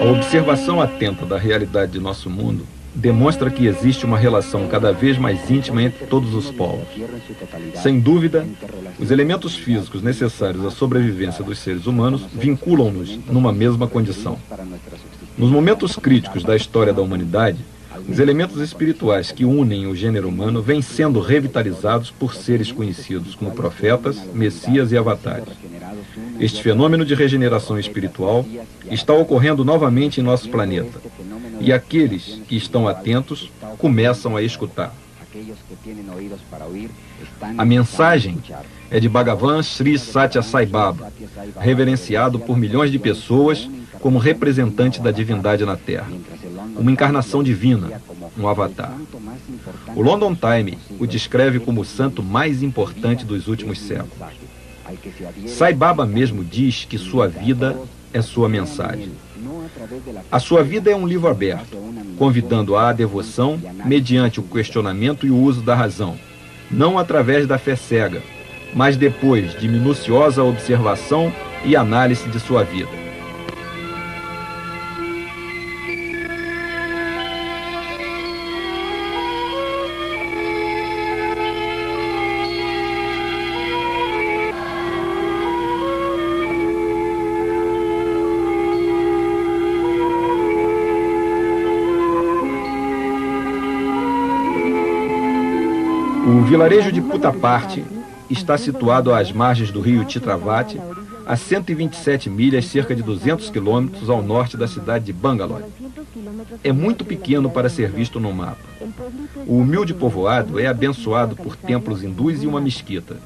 A observação atenta da realidade de nosso mundo demonstra que existe uma relação cada vez mais íntima entre todos os povos. Sem dúvida, os elementos físicos necessários à sobrevivência dos seres humanos vinculam-nos numa mesma condição. Nos momentos críticos da história da humanidade, os elementos espirituais que unem o gênero humano vêm sendo revitalizados por seres conhecidos como profetas, messias e avatares. Este fenômeno de regeneração espiritual está ocorrendo novamente em nosso planeta, e aqueles que estão atentos começam a escutar. A mensagem é de Bhagavan Sri Satya Sai Baba, reverenciado por milhões de pessoas como representante da divindade na Terra, uma encarnação divina, um avatar. O London Times o descreve como o santo mais importante dos últimos séculos. Sai Baba mesmo diz que sua vida é sua mensagem. A sua vida é um livro aberto, convidando à devoção mediante o questionamento e o uso da razão, não através da fé cega, mas depois de minuciosa observação e análise de sua vida. O vilarejo de Puttaparthi está situado às margens do rio Chitravati, a 127 milhas, cerca de 200 quilômetros ao norte da cidade de Bangalore. É muito pequeno para ser visto no mapa. O humilde povoado é abençoado por templos hindus e uma mesquita.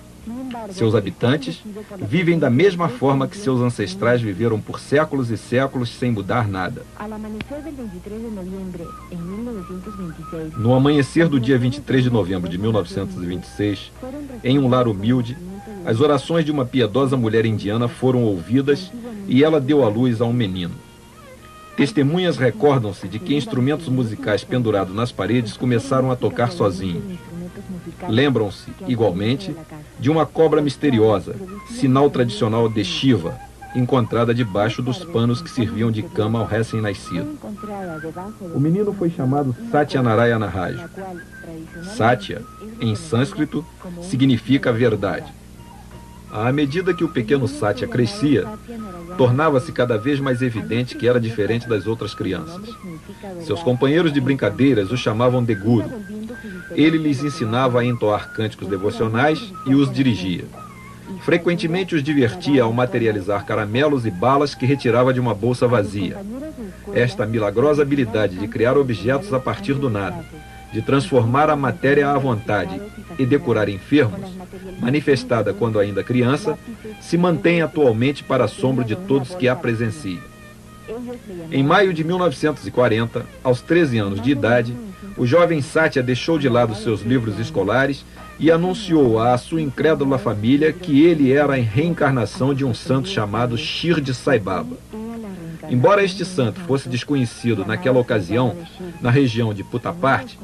Seus habitantes vivem da mesma forma que seus ancestrais viveram por séculos e séculos sem mudar nada. No amanhecer do dia 23 de novembro de 1926, em um lar humilde, as orações de uma piedosa mulher indiana foram ouvidas e ela deu à luz a um menino. Testemunhas recordam-se de que instrumentos musicais pendurados nas paredes começaram a tocar sozinhos. Lembram-se, igualmente, de uma cobra misteriosa, sinal tradicional de Shiva, encontrada debaixo dos panos que serviam de cama ao recém-nascido. O menino foi chamado Satyanarayana Raju. Satya, em sânscrito, significa verdade. À medida que o pequeno Satya crescia, tornava-se cada vez mais evidente que era diferente das outras crianças. Seus companheiros de brincadeiras o chamavam de Guru. Ele lhes ensinava a entoar cânticos devocionais e os dirigia. Frequentemente os divertia ao materializar caramelos e balas que retirava de uma bolsa vazia. Esta milagrosa habilidade de criar objetos a partir do nada, de transformar a matéria à vontade e de curar enfermos, manifestada quando ainda criança, se mantém atualmente para assombro de todos que a presenciam. Em maio de 1940, aos 13 anos de idade, o jovem Satya deixou de lado seus livros escolares e anunciou à sua incrédula família que ele era a reencarnação de um santo chamado Shirdi Sai Baba. Embora este santo fosse desconhecido naquela ocasião, na região de Puttaparthi,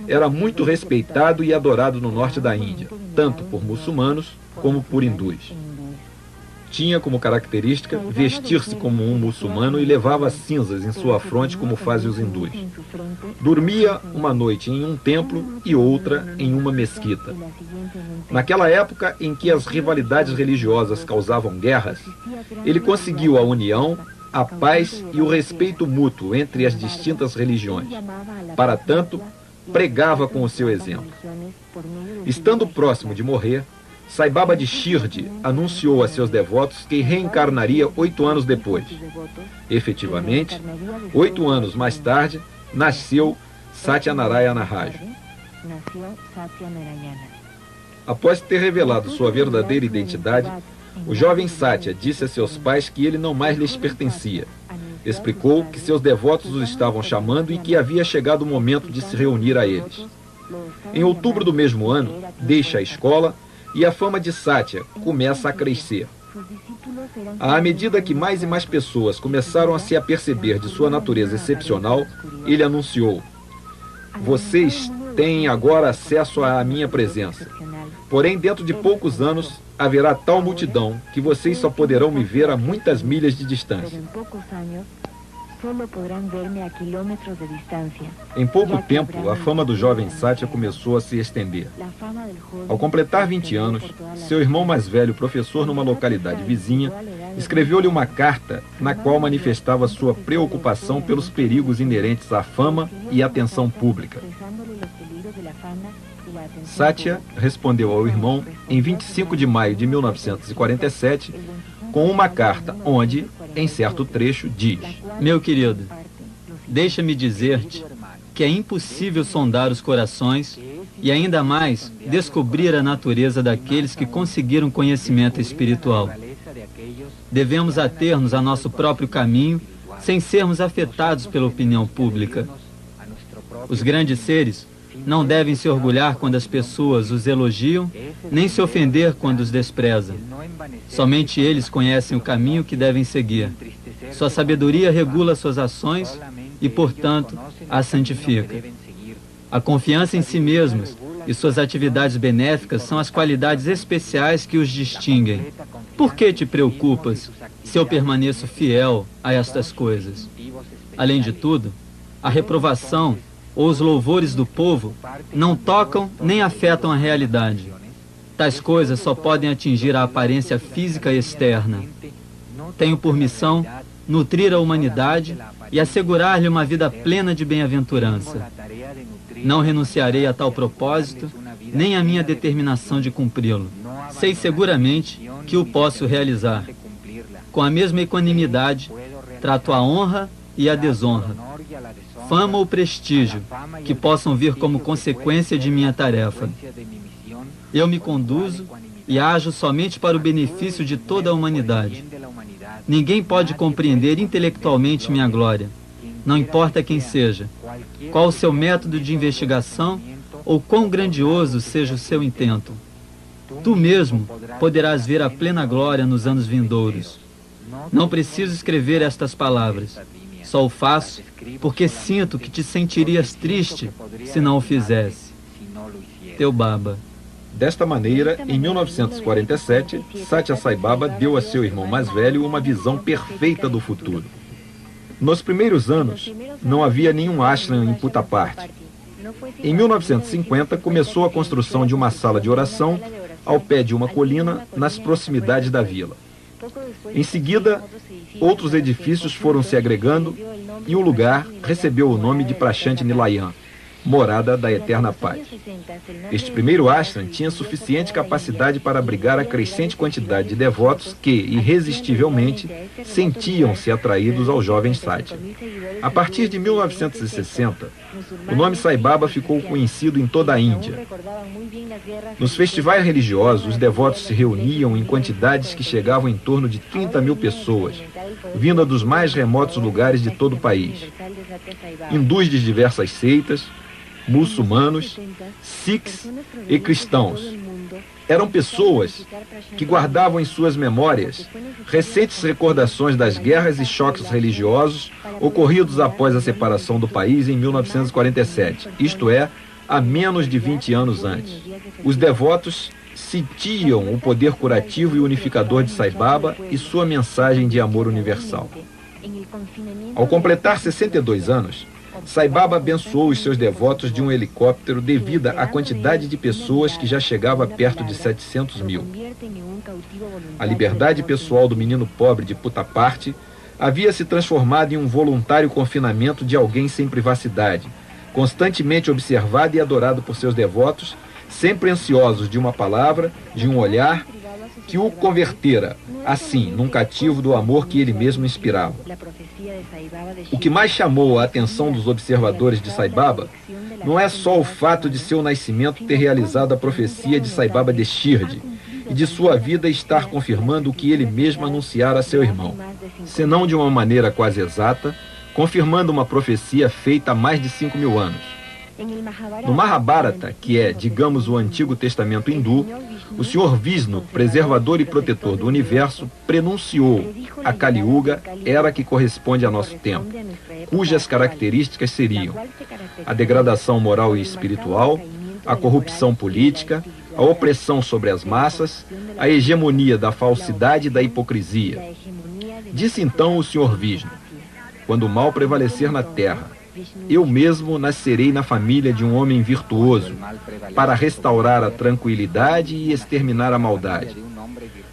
era muito respeitado e adorado no norte da Índia, tanto por muçulmanos como por hindus. Tinha como característica vestir-se como um muçulmano e levava cinzas em sua fronte como fazem os hindus. Dormia uma noite em um templo e outra em uma mesquita. Naquela época em que as rivalidades religiosas causavam guerras, ele conseguiu a união, a paz e o respeito mútuo entre as distintas religiões. Para tanto, pregava com o seu exemplo. Estando próximo de morrer, Sai Baba de Shirdi anunciou a seus devotos que reencarnaria 8 anos depois. Efetivamente, 8 anos mais tarde, nasceu Satyanarayana Raju. Após ter revelado sua verdadeira identidade, O jovem Satya disse a seus pais que ele não mais lhes pertencia. Explicou que seus devotos os estavam chamando e que havia chegado o momento de se reunir a eles. Em outubro do mesmo ano, deixa a escola e a fama de Satya começa a crescer. À medida que mais e mais pessoas começaram a se aperceber de sua natureza excepcional, ele anunciou: "Vocês têm agora acesso à minha presença. Porém, dentro de poucos anos, haverá tal multidão que vocês só poderão me ver a muitas milhas de distância." Em pouco tempo, a fama do jovem Satya começou a se estender. Ao completar 20 anos, seu irmão mais velho, professor numa localidade vizinha, escreveu-lhe uma carta na qual manifestava sua preocupação pelos perigos inerentes à fama e à atenção pública. Satya respondeu ao irmão em 25 de maio de 1947 com uma carta onde, em certo trecho, diz: Meu querido, deixa-me dizer-te que é impossível sondar os corações e ainda mais descobrir a natureza daqueles que conseguiram conhecimento espiritual. Devemos ater-nos a nosso próprio caminho sem sermos afetados pela opinião pública. Os grandes seres não devem se orgulhar quando as pessoas os elogiam, nem se ofender quando os desprezam. Somente eles conhecem o caminho que devem seguir. Sua sabedoria regula suas ações e, portanto, as santifica. A confiança em si mesmos e suas atividades benéficas são as qualidades especiais que os distinguem. Por que te preocupas se eu permaneço fiel a estas coisas? Além de tudo, a reprovação ou os louvores do povo não tocam nem afetam a realidade. Tais coisas só podem atingir a aparência física externa. Tenho por missão nutrir a humanidade e assegurar-lhe uma vida plena de bem-aventurança. Não renunciarei a tal propósito, nem a minha determinação de cumpri-lo. Sei seguramente que o posso realizar. Com a mesma equanimidade, trato a honra e a desonra, fama ou prestígio, que possam vir como consequência de minha tarefa. Eu me conduzo e ajo somente para o benefício de toda a humanidade. Ninguém pode compreender intelectualmente minha glória, não importa quem seja, qual o seu método de investigação ou quão grandioso seja o seu intento. Tu mesmo poderás ver a plena glória nos anos vindouros. Não preciso escrever estas palavras. Só o faço porque sinto que te sentirias triste se não o fizesse. Teu Baba. Desta maneira, em 1947, Satya Sai Baba deu a seu irmão mais velho uma visão perfeita do futuro. Nos primeiros anos, não havia nenhum ashram em Puttaparthi. Em 1950, começou a construção de uma sala de oração ao pé de uma colina nas proximidades da vila. Em seguida, outros edifícios foram se agregando e o lugar recebeu o nome de Prashanthi Nilayam, morada da eterna paz. Este primeiro ashram tinha suficiente capacidade para abrigar a crescente quantidade de devotos que, irresistivelmente, sentiam-se atraídos ao jovem Satya. A partir de 1960, o nome Sai Baba ficou conhecido em toda a Índia. Nos festivais religiosos, os devotos se reuniam em quantidades que chegavam em torno de 30 mil pessoas, vinda dos mais remotos lugares de todo o país. Hindus de diversas seitas, muçulmanos, sikhs e cristãos. Eram pessoas que guardavam em suas memórias recentes recordações das guerras e choques religiosos ocorridos após a separação do país em 1947, isto é, há menos de 20 anos antes. Os devotos sentiam o poder curativo e unificador de Sai Baba e sua mensagem de amor universal. Ao completar 62 anos, Sai Baba abençoou os seus devotos de um helicóptero devido à quantidade de pessoas que já chegava perto de 700 mil. A liberdade pessoal do menino pobre de Puttaparthi havia se transformado em um voluntário confinamento de alguém sem privacidade, constantemente observado e adorado por seus devotos, sempre ansiosos de uma palavra, de um olhar, que o convertera, assim, num cativo do amor que ele mesmo inspirava. O que mais chamou a atenção dos observadores de Sai Baba não é só o fato de seu nascimento ter realizado a profecia de Sai Baba de Shirdi, e de sua vida estar confirmando o que ele mesmo anunciara a seu irmão, senão de uma maneira quase exata, confirmando uma profecia feita há mais de 5.000 anos. No Mahabharata, que é, digamos, o Antigo Testamento hindu, o Sr. Vishnu, preservador e protetor do universo, prenunciou a Kali Yuga, era que corresponde a nosso tempo, cujas características seriam a degradação moral e espiritual, a corrupção política, a opressão sobre as massas, a hegemonia da falsidade e da hipocrisia. Disse então o Sr. Vishnu: quando o mal prevalecer na terra, eu mesmo nascerei na família de um homem virtuoso, para restaurar a tranquilidade e exterminar a maldade.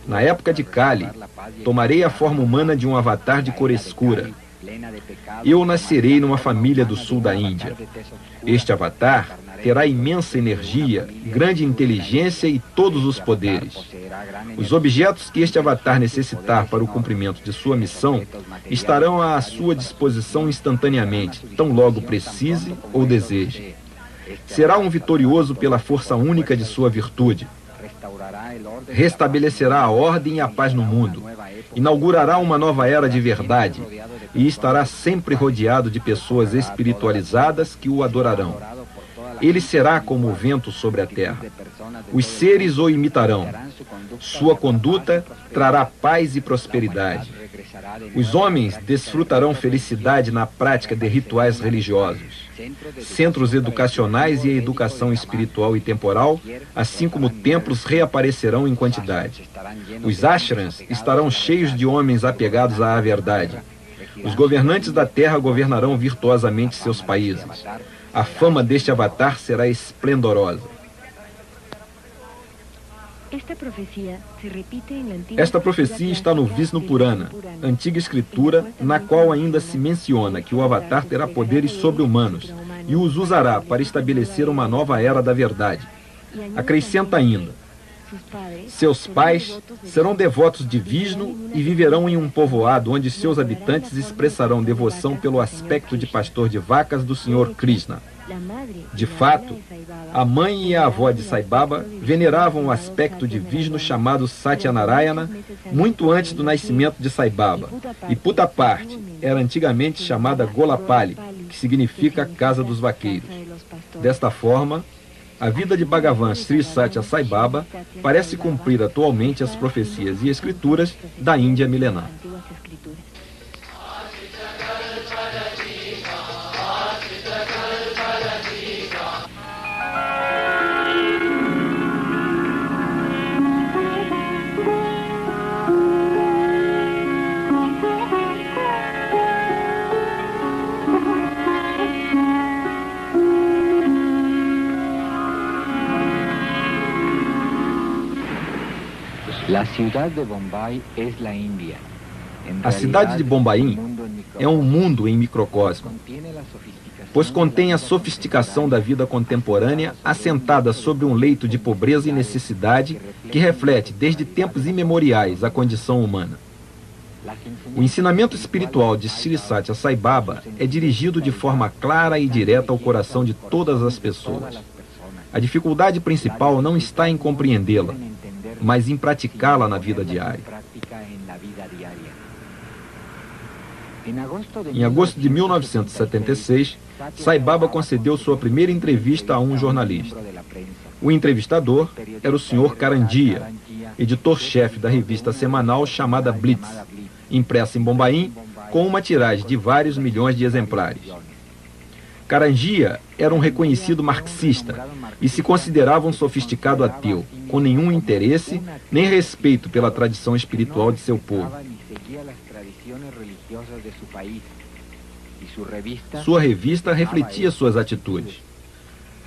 Na época de Kali, tomarei a forma humana de um avatar de cor escura. Eu nascerei numa família do sul da Índia. Este avatar terá imensa energia, grande inteligência e todos os poderes. Os objetos que este avatar necessitar para o cumprimento de sua missão estarão à sua disposição instantaneamente, tão logo precise ou deseje. Será um vitorioso pela força única de sua virtude. Restabelecerá a ordem e a paz no mundo. Inaugurará uma nova era de verdade e estará sempre rodeado de pessoas espiritualizadas que o adorarão. Ele será como o vento sobre a terra. Os seres o imitarão. Sua conduta trará paz e prosperidade. Os homens desfrutarão felicidade na prática de rituais religiosos. Centros educacionais e a educação espiritual e temporal, assim como templos, reaparecerão em quantidade. Os ashrams estarão cheios de homens apegados à verdade. Os governantes da terra governarão virtuosamente seus países. A fama deste avatar será esplendorosa. Esta profecia está no Vishnu Purana, antiga escritura, na qual ainda se menciona que o avatar terá poderes sobre-humanos e os usará para estabelecer uma nova era da verdade. Acrescenta ainda: seus pais serão devotos de Vishnu e viverão em um povoado onde seus habitantes expressarão devoção pelo aspecto de pastor de vacas do Sr. Krishna. De fato, a mãe e a avó de Sai Baba veneravam o aspecto de Vishnu chamado Satyanarayana muito antes do nascimento de Sai Baba. E Puttaparthi era antigamente chamada Golapali, que significa Casa dos Vaqueiros. Desta forma, a vida de Bhagavan Sri Satya Sai Baba parece cumprir atualmente as profecias e escrituras da Índia milenar. A cidade de Bombaim é um mundo em microcosmo, pois contém a sofisticação da vida contemporânea assentada sobre um leito de pobreza e necessidade que reflete desde tempos imemoriais a condição humana. O ensinamento espiritual de Sri Satya Sai Baba é dirigido de forma clara e direta ao coração de todas as pessoas. A dificuldade principal não está em compreendê-la, mas em praticá-la na vida diária. Em agosto de 1976, Sai Baba concedeu sua primeira entrevista a um jornalista. O entrevistador era o Sr. Karandia, editor-chefe da revista semanal chamada Blitz, impressa em Bombaim, com uma tiragem de vários milhões de exemplares. Karandia era um reconhecido marxista e se considerava um sofisticado ateu, com nenhum interesse nem respeito pela tradição espiritual de seu povo. Sua revista refletia suas atitudes.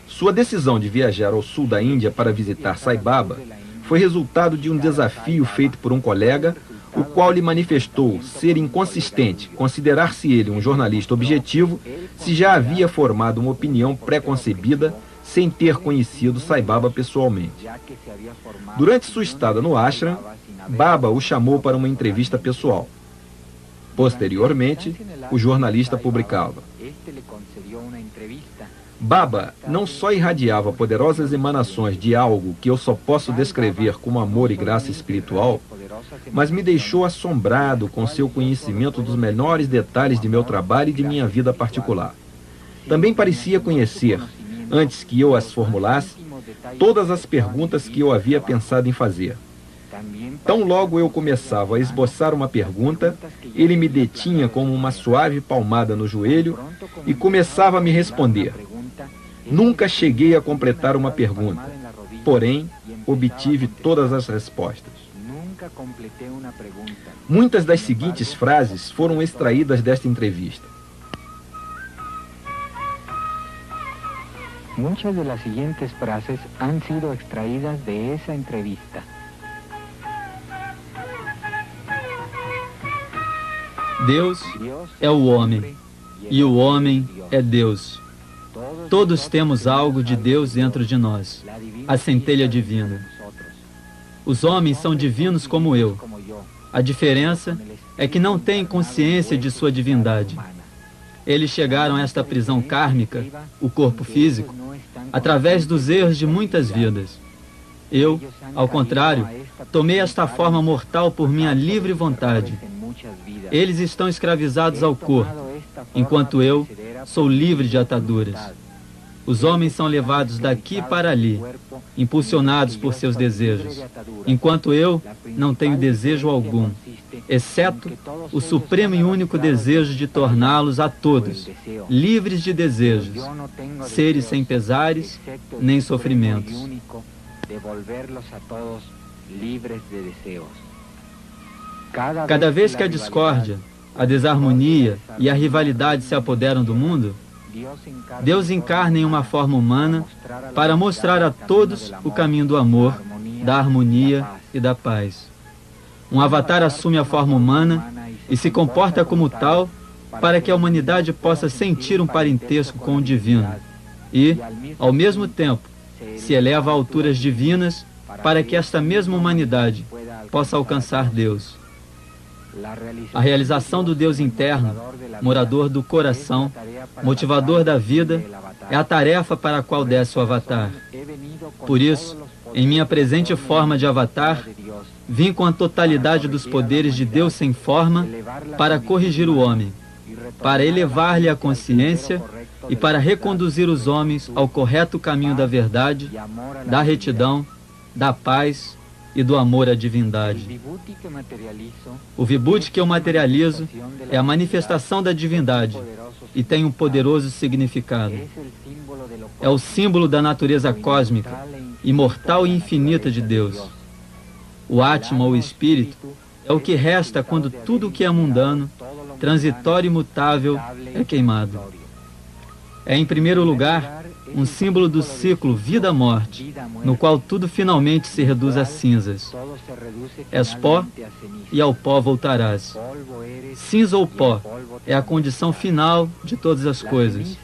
Sua decisão de viajar ao sul da Índia para visitar Sai Baba foi resultado de um desafio feito por um colega, o qual lhe manifestou ser inconsistente considerar-se ele um jornalista objetivo se já havia formado uma opinião pré-concebida sem ter conhecido Sai Baba pessoalmente. Durante sua estada no ashram, Baba o chamou para uma entrevista pessoal. Posteriormente, o jornalista publicava: Baba não só irradiava poderosas emanações de algo que eu só posso descrever como amor e graça espiritual, mas me deixou assombrado com seu conhecimento dos menores detalhes de meu trabalho e de minha vida particular. Também parecia conhecer, antes que eu as formulasse, todas as perguntas que eu havia pensado em fazer. Tão logo eu começava a esboçar uma pergunta, ele me detinha com uma suave palmada no joelho e começava a me responder. Nunca cheguei a completar uma pergunta, porém, obtive todas as respostas. Muitas das seguintes frases foram extraídas desta entrevista. Muchas de las siguientes frases han sido extraídas de esa entrevista. Deus é o homem, e o homem é Deus. Todos temos algo de Deus dentro de nós, a centelha divina. Os homens são divinos como eu. A diferença é que não têm consciência de sua divindade. Eles chegaram a esta prisão kármica, o corpo físico, através dos erros de muitas vidas. Eu, ao contrário, tomei esta forma mortal por minha livre vontade. Eles estão escravizados ao corpo, enquanto eu sou livre de ataduras. Os homens são levados daqui para ali, impulsionados por seus desejos, enquanto eu não tenho desejo algum, exceto o supremo e único desejo de torná-los a todos livres de desejos, seres sem pesares nem sofrimentos. Cada vez que a discórdia, a desarmonia e a rivalidade se apoderam do mundo, Deus encarna em uma forma humana para mostrar a todos o caminho do amor, da harmonia e da paz. Um avatar assume a forma humana e se comporta como tal para que a humanidade possa sentir um parentesco com o divino e, ao mesmo tempo, se eleva a alturas divinas para que esta mesma humanidade possa alcançar Deus. A realização do Deus interno, morador do coração, motivador da vida, é a tarefa para a qual desce o avatar. Por isso, em minha presente forma de avatar, vim com a totalidade dos poderes de Deus sem forma para corrigir o homem, para elevar-lhe a consciência e para reconduzir os homens ao correto caminho da verdade, da retidão, da paz e do amor à divindade. O vibhuti que eu materializo é a manifestação da divindade e tem um poderoso significado. É o símbolo da natureza cósmica, imortal e infinita de Deus. O Atma, ou Espírito, é o que resta quando tudo o que é mundano, transitório e mutável é queimado. É, em primeiro lugar, um símbolo do ciclo vida-morte, no qual tudo finalmente se reduz a cinzas. És pó e ao pó voltarás. Cinza ou pó é a condição final de todas as coisas.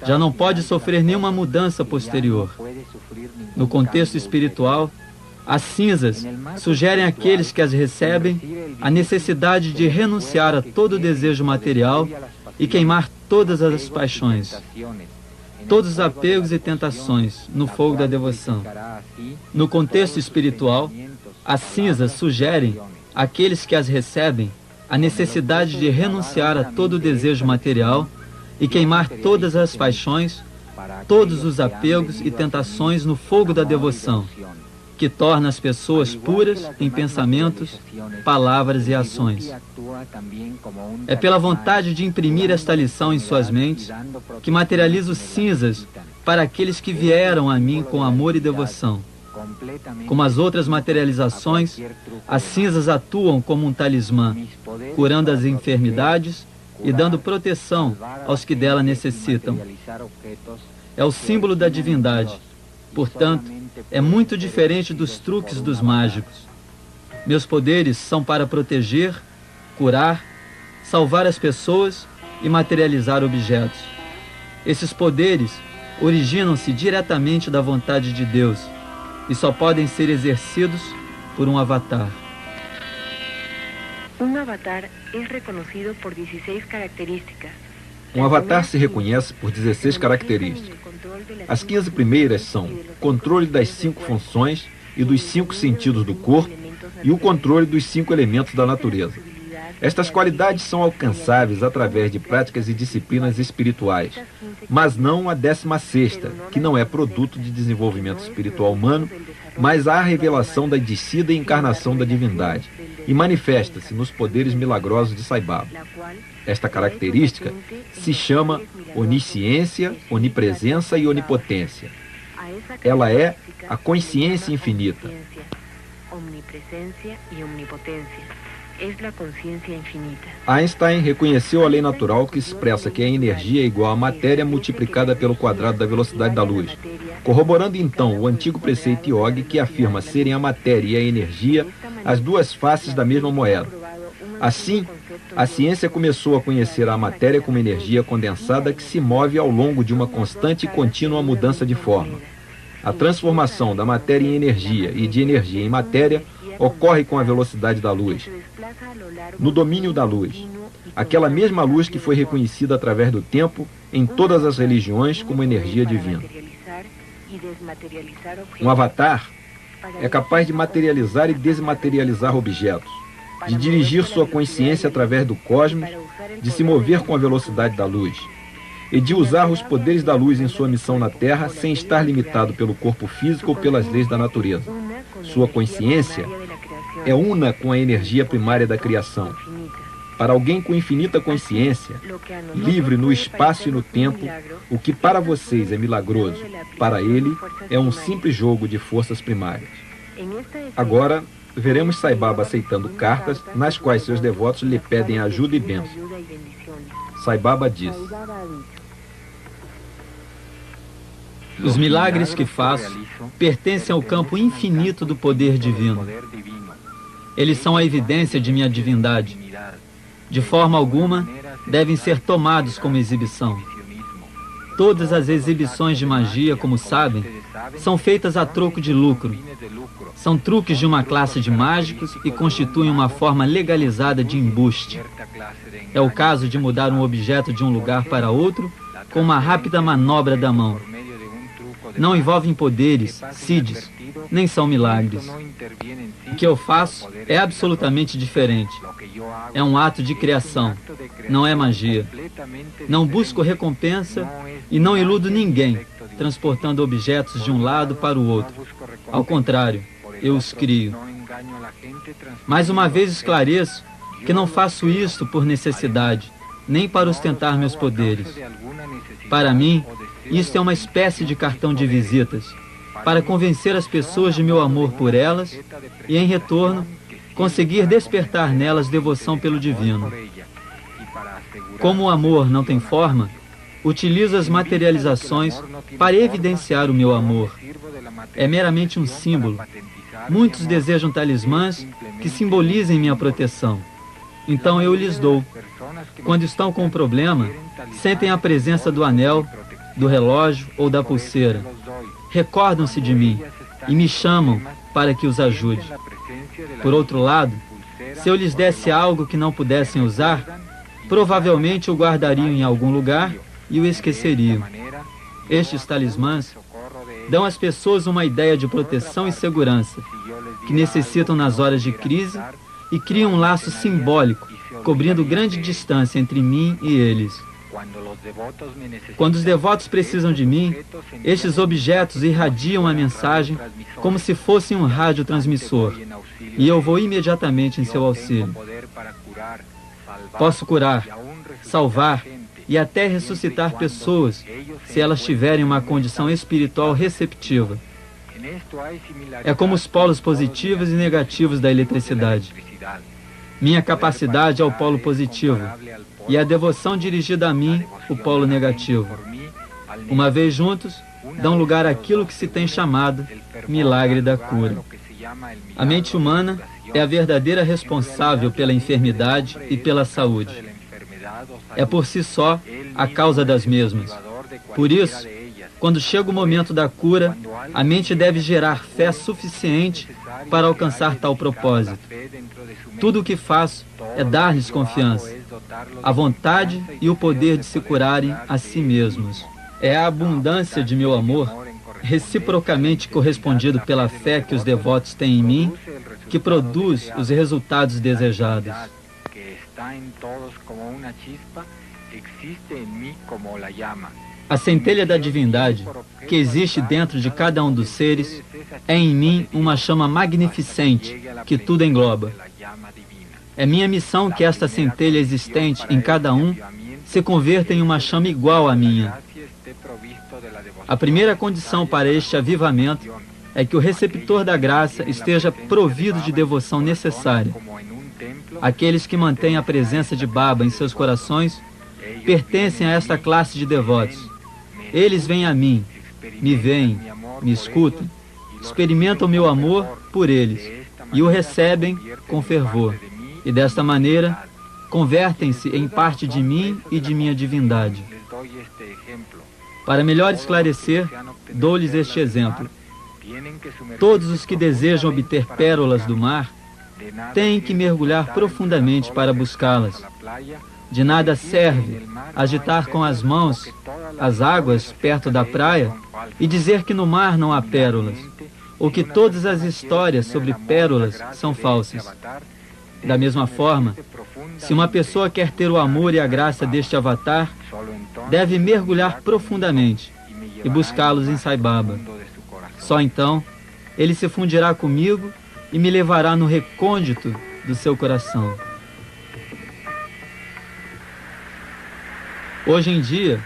Já não pode sofrer nenhuma mudança posterior. No contexto espiritual, as cinzas sugerem àqueles que as recebem a necessidade de renunciar a todo desejo material e queimar todas as paixões, todos os apegos e tentações no fogo da devoção. No contexto espiritual, as cinzas sugerem àqueles que as recebem a necessidade de renunciar a todo o desejo material e queimar todas as paixões, todos os apegos e tentações no fogo da devoção, que torna as pessoas puras em pensamentos, palavras e ações. É pela vontade de imprimir esta lição em suas mentes que materializo cinzas para aqueles que vieram a mim com amor e devoção. Como as outras materializações, as cinzas atuam como um talismã, curando as enfermidades e dando proteção aos que dela necessitam. É o símbolo da divindade. Portanto, é muito diferente dos truques dos mágicos. Meus poderes são para proteger, curar, salvar as pessoas e materializar objetos. Esses poderes originam-se diretamente da vontade de Deus e só podem ser exercidos por um avatar. Un avatar es reconocido por 16 características, Um avatar se reconhece por 16 características. As 15 primeiras são controle das 5 funções e dos 5 sentidos do corpo e o controle dos 5 elementos da natureza. Estas qualidades são alcançáveis através de práticas e disciplinas espirituais, mas não a 16ª, que não é produto de desenvolvimento espiritual humano, mas a revelação da descida e encarnação da divindade, e manifesta-se nos poderes milagrosos de Sai Baba. Esta característica se chama onisciência, onipresença e onipotência. Ela é a consciência infinita. Einstein reconheceu a lei natural que expressa que a energia é igual à matéria multiplicada pelo quadrado da velocidade da luz, corroborando então o antigo preceito Yogi que afirma serem a matéria e a energia as duas faces da mesma moeda. Assim, a ciência começou a conhecer a matéria como energia condensada que se move ao longo de uma constante e contínua mudança de forma. A transformação da matéria em energia e de energia em matéria ocorre com a velocidade da luz, no domínio da luz, aquela mesma luz que foi reconhecida através do tempo em todas as religiões como energia divina. Um avatar é capaz de materializar e desmaterializar objetos, de dirigir sua consciência através do cosmos, de se mover com a velocidade da luz, e de usar os poderes da luz em sua missão na Terra sem estar limitado pelo corpo físico ou pelas leis da natureza. Sua consciência é una com a energia primária da criação. Para alguém com infinita consciência, livre no espaço e no tempo, o que para vocês é milagroso, para ele é um simples jogo de forças primárias. Agora, veremos Sai Baba aceitando cartas nas quais seus devotos lhe pedem ajuda e bênção. Sai Baba diz: os milagres que faço pertencem ao campo infinito do poder divino. Eles são a evidência de minha divindade. De forma alguma, devem ser tomados como exibição. Todas as exibições de magia, como sabem, são feitas a troco de lucro. São truques de uma classe de mágicos e constituem uma forma legalizada de embuste. É o caso de mudar um objeto de um lugar para outro com uma rápida manobra da mão. Não envolvem poderes, siddhis, nem são milagres. O que eu faço é absolutamente diferente. É um ato de criação, não é magia. Não busco recompensa e não iludo ninguém, transportando objetos de um lado para o outro. Ao contrário, eu os crio. Mais uma vez esclareço que não faço isto por necessidade, nem para ostentar meus poderes. Para mim, isto é uma espécie de cartão de visitas, para convencer as pessoas de meu amor por elas e, em retorno, conseguir despertar nelas devoção pelo divino. Como o amor não tem forma, utilizo as materializações para evidenciar o meu amor. É meramente um símbolo. Muitos desejam talismãs que simbolizem minha proteção. Então eu lhes dou. Quando estão com um problema, sentem a presença do anel, do relógio ou da pulseira. Recordam-se de mim e me chamam para que os ajude. Por outro lado, se eu lhes desse algo que não pudessem usar, provavelmente o guardariam em algum lugar e o esqueceriam. Estes talismãs dão às pessoas uma ideia de proteção e segurança, que necessitam nas horas de crise, e criam um laço simbólico, cobrindo grande distância entre mim e eles. Quando os devotos precisam de mim, estes objetos irradiam a mensagem como se fossem um radiotransmissor, e eu vou imediatamente em seu auxílio. Posso curar, salvar e até ressuscitar pessoas se elas tiverem uma condição espiritual receptiva. É como os polos positivos e negativos da eletricidade. Minha capacidade é o polo positivo e a devoção dirigida a mim, o polo negativo. Uma vez juntos, dão lugar àquilo que se tem chamado milagre da cura. A mente humana é a verdadeira responsável pela enfermidade e pela saúde. É por si só a causa das mesmas. Por isso, Quando chega o momento da cura, a mente deve gerar fé suficiente para alcançar tal propósito. Tudo o que faço é dar-lhes confiança, a vontade e o poder de se curarem a si mesmos. É a abundância de meu amor, reciprocamente correspondido pela fé que os devotos têm em mim, que produz os resultados desejados. A centelha da divindade, que existe dentro de cada um dos seres, é em mim uma chama magnificente que tudo engloba. É minha missão que esta centelha existente em cada um se converta em uma chama igual à minha. A primeira condição para este avivamento é que o receptor da graça esteja provido de devoção necessária. Aqueles que mantêm a presença de Baba em seus corações pertencem a esta classe de devotos. Eles vêm a mim, me veem, me escutam, experimentam meu amor por eles e o recebem com fervor. E desta maneira, convertem-se em parte de mim e de minha divindade. Para melhor esclarecer, dou-lhes este exemplo. Todos os que desejam obter pérolas do mar têm que mergulhar profundamente para buscá-las. De nada serve agitar com as mãos as águas perto da praia e dizer que no mar não há pérolas, ou que todas as histórias sobre pérolas são falsas. Da mesma forma, se uma pessoa quer ter o amor e a graça deste avatar, deve mergulhar profundamente e buscá-los em Sai Baba. Só então, ele se fundirá comigo e me levará no recôndito do seu coração. Hoje em dia,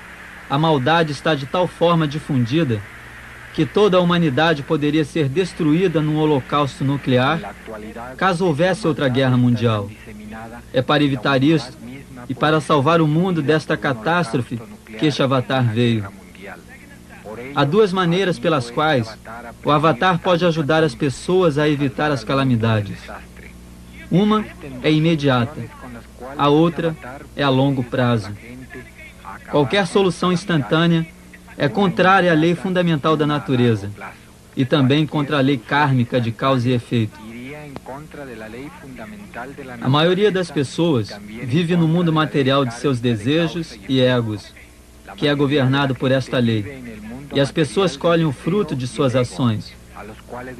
a maldade está de tal forma difundida que toda a humanidade poderia ser destruída num holocausto nuclear caso houvesse outra guerra mundial. É para evitar isto e para salvar o mundo desta catástrofe que este avatar veio. Há duas maneiras pelas quais o avatar pode ajudar as pessoas a evitar as calamidades. Uma é imediata, a outra é a longo prazo. Qualquer solução instantânea é contrária à lei fundamental da natureza e também contra a lei kármica de causa e efeito. A maioria das pessoas vive no mundo material de seus desejos e egos, que é governado por esta lei, e as pessoas colhem o fruto de suas ações.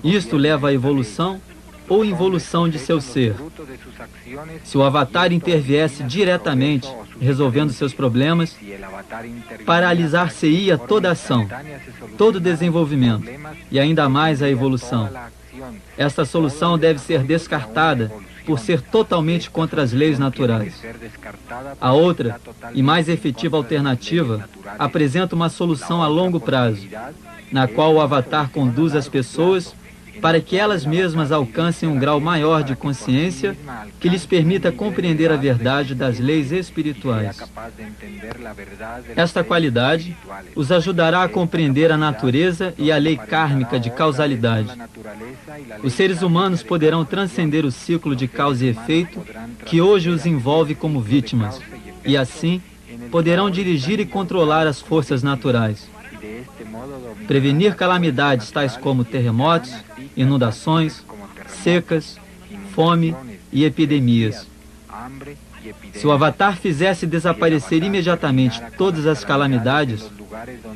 Isto leva à evolução ou involução de seu ser. Se o avatar interviesse diretamente, resolvendo seus problemas, paralisar-se-ia toda ação, todo desenvolvimento e ainda mais a evolução. Esta solução deve ser descartada por ser totalmente contra as leis naturais. A outra e mais efetiva alternativa apresenta uma solução a longo prazo, na qual o avatar conduz as pessoas para que elas mesmas alcancem um grau maior de consciência que lhes permita compreender a verdade das leis espirituais. Esta qualidade os ajudará a compreender a natureza e a lei kármica de causalidade. Os seres humanos poderão transcender o ciclo de causa e efeito que hoje os envolve como vítimas, e assim poderão dirigir e controlar as forças naturais. Prevenir calamidades tais como terremotos, inundações, secas, fome e epidemias. Se o avatar fizesse desaparecer imediatamente todas as calamidades,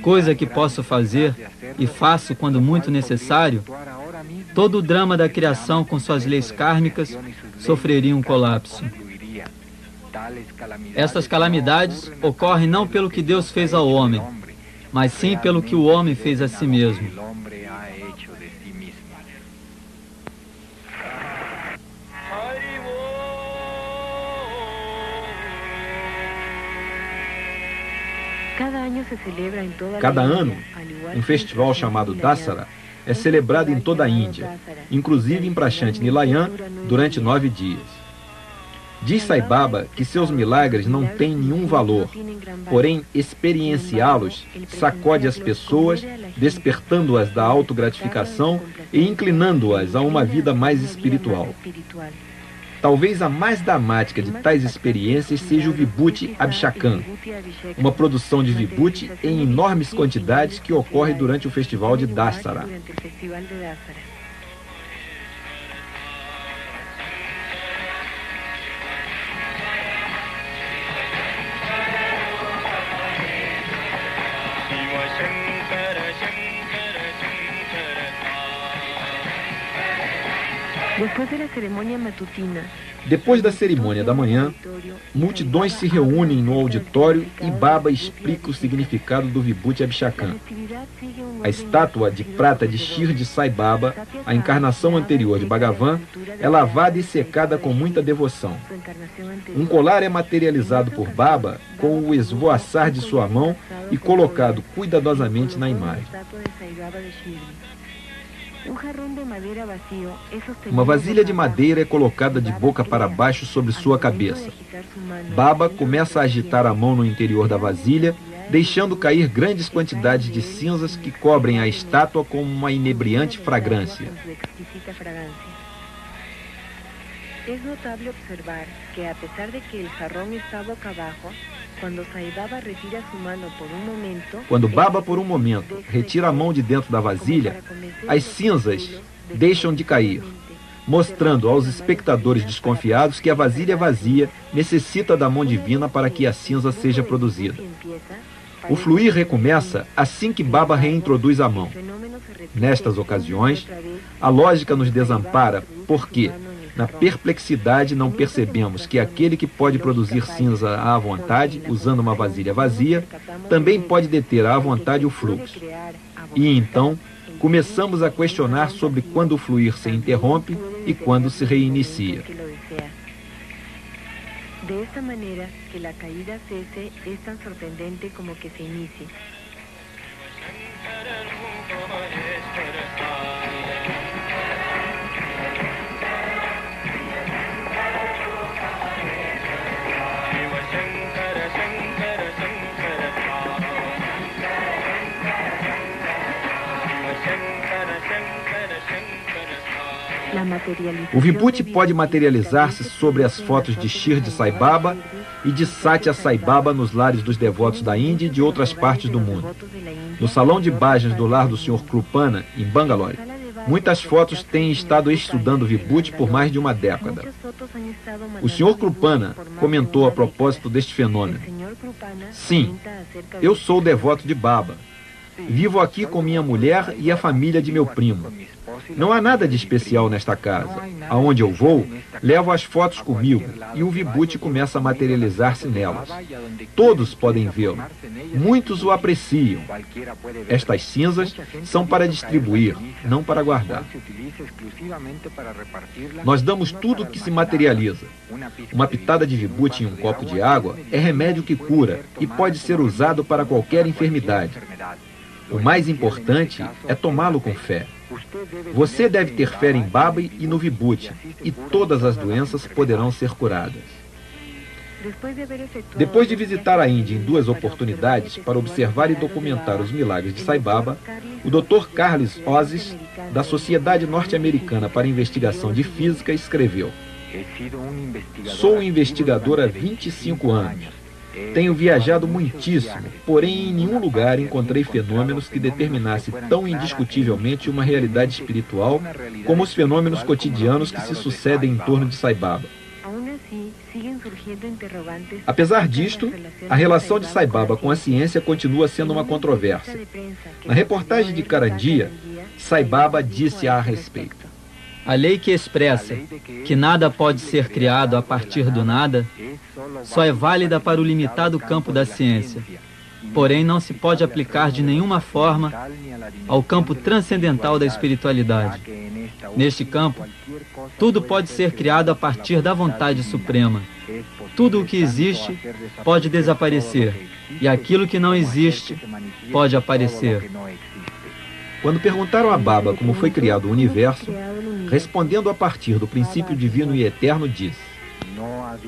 coisa que posso fazer e faço quando muito necessário, todo o drama da criação com suas leis kármicas sofreria um colapso. Estas calamidades ocorrem não pelo que Deus fez ao homem, mas sim pelo que o homem fez a si mesmo. Cada ano, um festival chamado Dasara é celebrado em toda a Índia, inclusive em Prashant Nilayan, durante 9 dias. Diz Sai Baba que seus milagres não têm nenhum valor, porém experienciá-los sacode as pessoas, despertando-as da autogratificação e inclinando-as a uma vida mais espiritual. Talvez a mais dramática de tais experiências seja o Vibhuti Abhishekam, uma produção de Vibhuti em enormes quantidades que ocorre durante o festival de Dasara. Depois da cerimônia da manhã, multidões se reúnem no auditório e Baba explica o significado do Vibhuti Abhishekam. A estátua de prata de Shirdi Sai Baba, a encarnação anterior de Bhagavan, é lavada e secada com muita devoção. Um colar é materializado por Baba com o esvoaçar de sua mão e colocado cuidadosamente na imagem. Uma vasilha de madeira é colocada de boca para baixo sobre sua cabeça. Baba começa a agitar a mão no interior da vasilha, deixando cair grandes quantidades de cinzas que cobrem a estátua com uma inebriante fragrância. Es notable observar que, a pesar de que el jarrón está boca abajo, quando Baba, por um momento, retira a mão de dentro da vasilha, as cinzas deixam de cair, mostrando aos espectadores desconfiados que a vasilha vazia necessita da mão divina para que a cinza seja produzida. O fluir recomeça assim que Baba reintroduz a mão. Nestas ocasiões, a lógica nos desampara porque, na perplexidade, não percebemos que aquele que pode produzir cinza à vontade, usando uma vasilha vazia, também pode deter à vontade o fluxo. E então, começamos a questionar sobre quando o fluir se interrompe e quando se reinicia. Desta maneira, que a caída cesse é tão surpreendente como que se inicie. O Vibhuti pode materializar-se sobre as fotos de Shirdi Sai Baba e de Satya Sai Baba nos lares dos devotos da Índia e de outras partes do mundo. No salão de bhajans do lar do Sr. Krupana, em Bangalore, muitas fotos têm estado estudando Vibhuti por mais de uma década. O Sr. Krupana comentou a propósito deste fenômeno: "Sim, eu sou devoto de Baba. Vivo aqui com minha mulher e a família de meu primo. Não há nada de especial nesta casa. Aonde eu vou, levo as fotos comigo e o Vibhuti começa a materializar-se nelas. Todos podem vê-lo. Muitos o apreciam. Estas cinzas são para distribuir, não para guardar. Nós damos tudo o que se materializa. Uma pitada de Vibhuti em um copo de água é remédio que cura e pode ser usado para qualquer enfermidade. O mais importante é tomá-lo com fé. Você deve ter fé em Baba e no Vibhuti, e todas as doenças poderão ser curadas." Depois de visitar a Índia em 2 oportunidades para observar e documentar os milagres de Sai Baba, o Dr. Carlos Ozias, da Sociedade Norte-Americana para Investigação de Física, escreveu: "Sou investigador há 25 anos. Tenho viajado muitíssimo, porém em nenhum lugar encontrei fenômenos que determinassem tão indiscutivelmente uma realidade espiritual como os fenômenos cotidianos que se sucedem em torno de Sai Baba. Apesar disto, a relação de Sai Baba com a ciência continua sendo uma controvérsia. Na reportagem de Karandia, Sai Baba disse a respeito: "A lei que expressa que nada pode ser criado a partir do nada só é válida para o limitado campo da ciência, porém não se pode aplicar de nenhuma forma ao campo transcendental da espiritualidade. Neste campo, tudo pode ser criado a partir da vontade suprema. Tudo o que existe pode desaparecer, e aquilo que não existe pode aparecer." Quando perguntaram a Baba como foi criado o universo, respondendo a partir do princípio divino e eterno, disse: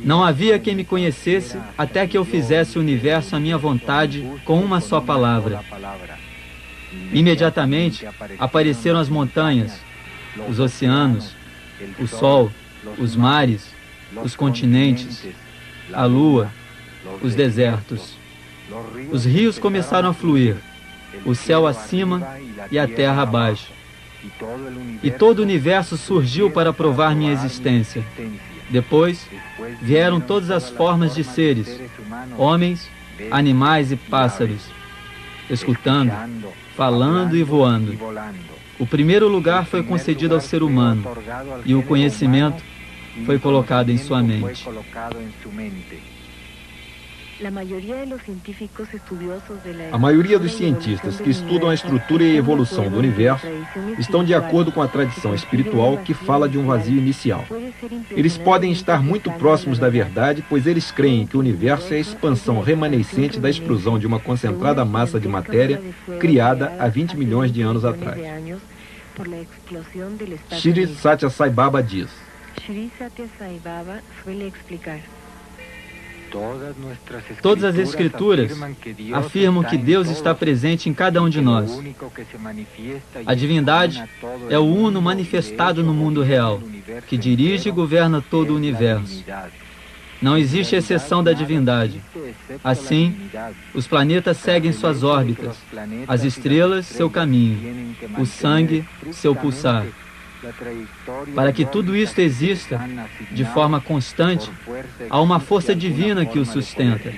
"Não havia quem me conhecesse até que eu fizesse o universo à minha vontade com uma só palavra. Imediatamente apareceram as montanhas, os oceanos, o sol, os mares, os continentes, a lua, os desertos. Os rios começaram a fluir, o céu acima e a terra abaixo. E todo o universo surgiu para provar minha existência. Depois, vieram todas as formas de seres, homens, animais e pássaros, escutando, falando e voando. O primeiro lugar foi concedido ao ser humano, e o conhecimento foi colocado em sua mente. A maioria dos cientistas que estudam a estrutura e a evolução do universo estão de acordo com a tradição espiritual que fala de um vazio inicial. Eles podem estar muito próximos da verdade, pois eles creem que o universo é a expansão remanescente da explosão de uma concentrada massa de matéria criada há 20 milhões de anos atrás. Shri Satya Sai Baba diz: todas as escrituras afirmam que Deus está presente em cada um de nós. A divindade é o Uno manifestado no mundo real, que dirige e governa todo o universo. Não existe exceção da divindade. Assim, os planetas seguem suas órbitas, as estrelas seu caminho, o sangue seu pulsar. Para que tudo isto exista de forma constante, há uma força divina que o sustenta.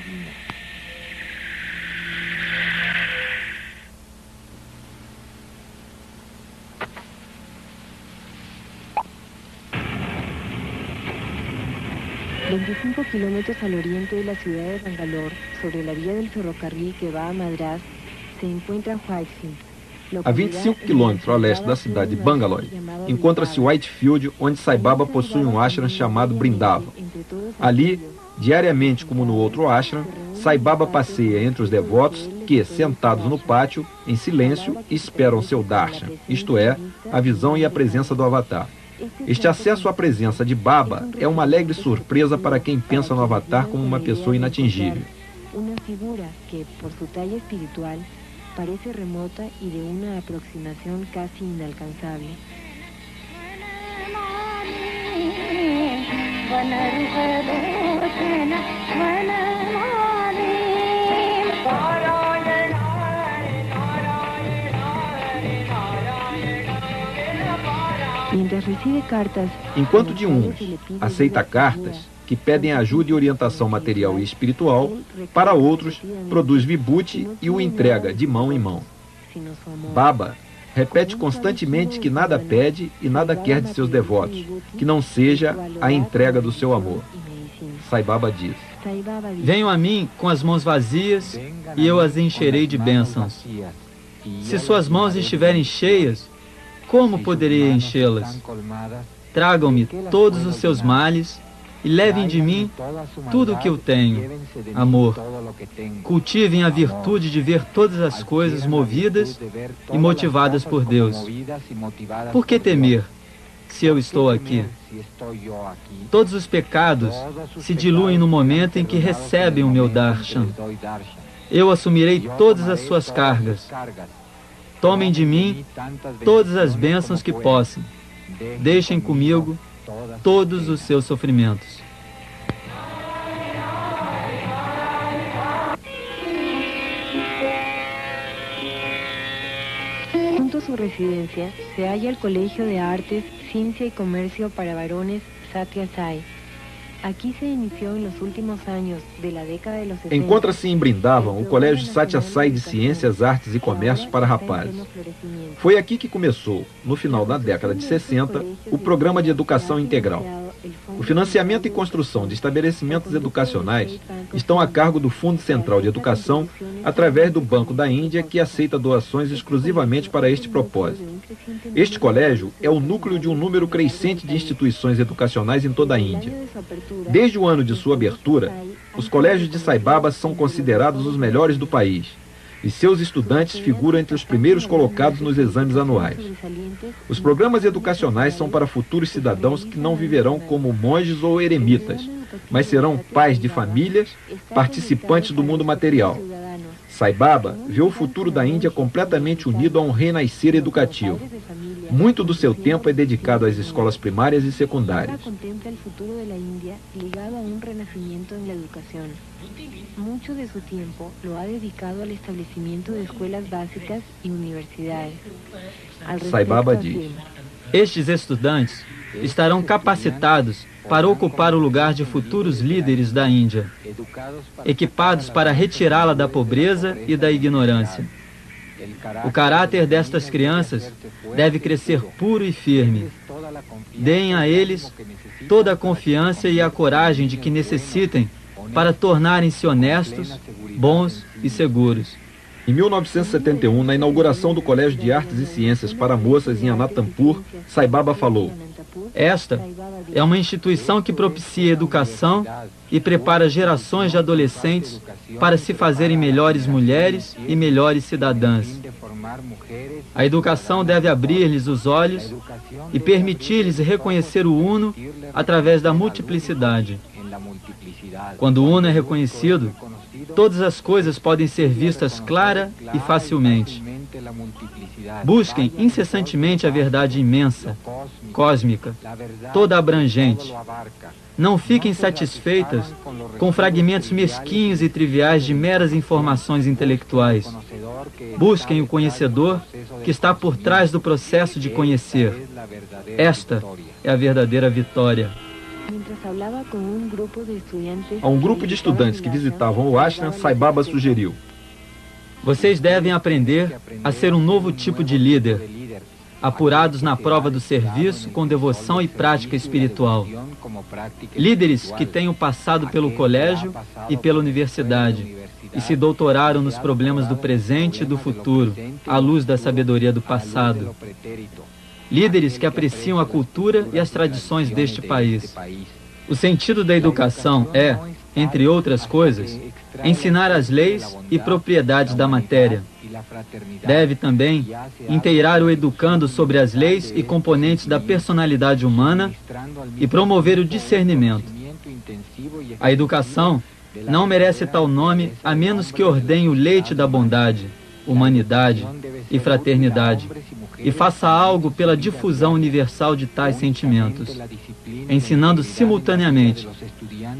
...25 kilómetros al oriente de la ciudad de Bangalore, sobre la vía del ferrocarril que va a Madras, se encuentra Whitefield. A 25 quilômetros a leste da cidade de Bangalore, encontra-se Whitefield, onde Sai Baba possui um ashram chamado Brindavan. Ali, diariamente como no outro ashram, Sai Baba passeia entre os devotos que, sentados no pátio, em silêncio, esperam seu darshan, isto é, a visão e a presença do Avatar. Este acesso à presença de Baba é uma alegre surpresa para quem pensa no Avatar como uma pessoa inatingível. Uma figura que, por sua talla espiritual, parece remota y de una aproximación casi inalcanzable. Mientras recibe cartas, enquanto de uns aceita cartas que pedem ajuda e orientação material e espiritual, para outros produz vibhuti e o entrega de mão em mão. Baba repete constantemente que nada pede e nada quer de seus devotos, que não seja a entrega do seu amor. Sai Baba diz: venham a mim com as mãos vazias e eu as encherei de bênçãos. Se suas mãos estiverem cheias, como poderei enchê-las? Tragam-me todos os seus males e levem de mim tudo o que eu tenho, amor. Cultivem a virtude de ver todas as coisas movidas e motivadas por Deus. Por que temer, se eu estou aqui? Todos os pecados se diluem no momento em que recebem o meu darshan. Eu assumirei todas as suas cargas. Tomem de mim todas as bênçãos que possam. Deixem comigo todos os seus sofrimentos. Junto a su residencia se halla el Colegio de Artes, Ciencia y Comercio para Varones Satya Sai. Aqui se iniciou nos últimos anos da década de los 60. Encontra-se em Brindavan o Colégio Satya Sai de Ciências, Artes e Comércio para Rapazes. Foi aqui que começou, no final da década de 60, o programa de educação integral. O financiamento e construção de estabelecimentos educacionais estão a cargo do Fundo Central de Educação, através do Banco da Índia, que aceita doações exclusivamente para este propósito. Este colégio é o núcleo de um número crescente de instituições educacionais em toda a Índia. Desde o ano de sua abertura, os colégios de Sai Baba são considerados os melhores do país, e seus estudantes figuram entre os primeiros colocados nos exames anuais. Os programas educacionais são para futuros cidadãos que não viverão como monges ou eremitas, mas serão pais de famílias, participantes do mundo material. Sai Baba vê o futuro da Índia completamente unido a um renascer educativo. Muito do seu tempo é dedicado às escolas primárias e secundárias. Mucho de su tiempo lo ha dedicado al establecimiento de escuelas básicas y universidades. Sai Baba diz: estes estudantes estarão capacitados para ocupar o lugar de futuros líderes da Índia, equipados para retirá-la da pobreza e da ignorância. O caráter destas crianças deve crescer puro e firme. Deem a eles toda a confiança e a coragem de que necessitem para tornarem-se honestos, bons e seguros. Em 1971, na inauguração do Colégio de Artes e Ciências para Moças em Anantampur, Sai Baba falou: esta é uma instituição que propicia educação e prepara gerações de adolescentes para se fazerem melhores mulheres e melhores cidadãs. A educação deve abrir-lhes os olhos e permitir-lhes reconhecer o Uno através da multiplicidade. Quando o Uno é reconhecido, todas as coisas podem ser vistas clara e facilmente. Busquem incessantemente a verdade imensa, cósmica, toda abrangente. Não fiquem satisfeitas com fragmentos mesquinhos e triviais de meras informações intelectuais. Busquem o conhecedor que está por trás do processo de conhecer. Esta é a verdadeira vitória. A um grupo de estudantes que visitavam o ashram, Sai Baba sugeriu: vocês devem aprender a ser um novo tipo de líder, apurados na prova do serviço com devoção e prática espiritual. Líderes que tenham passado pelo colégio e pela universidade e se doutoraram nos problemas do presente e do futuro, à luz da sabedoria do passado. Líderes que apreciam a cultura e as tradições deste país. O sentido da educação é, entre outras coisas, ensinar as leis e propriedades da matéria. Deve também inteirar o educando sobre as leis e componentes da personalidade humana e promover o discernimento. A educação não merece tal nome a menos que ordenhe o leite da bondade, humanidade e fraternidade, e faça algo pela difusão universal de tais sentimentos, ensinando simultaneamente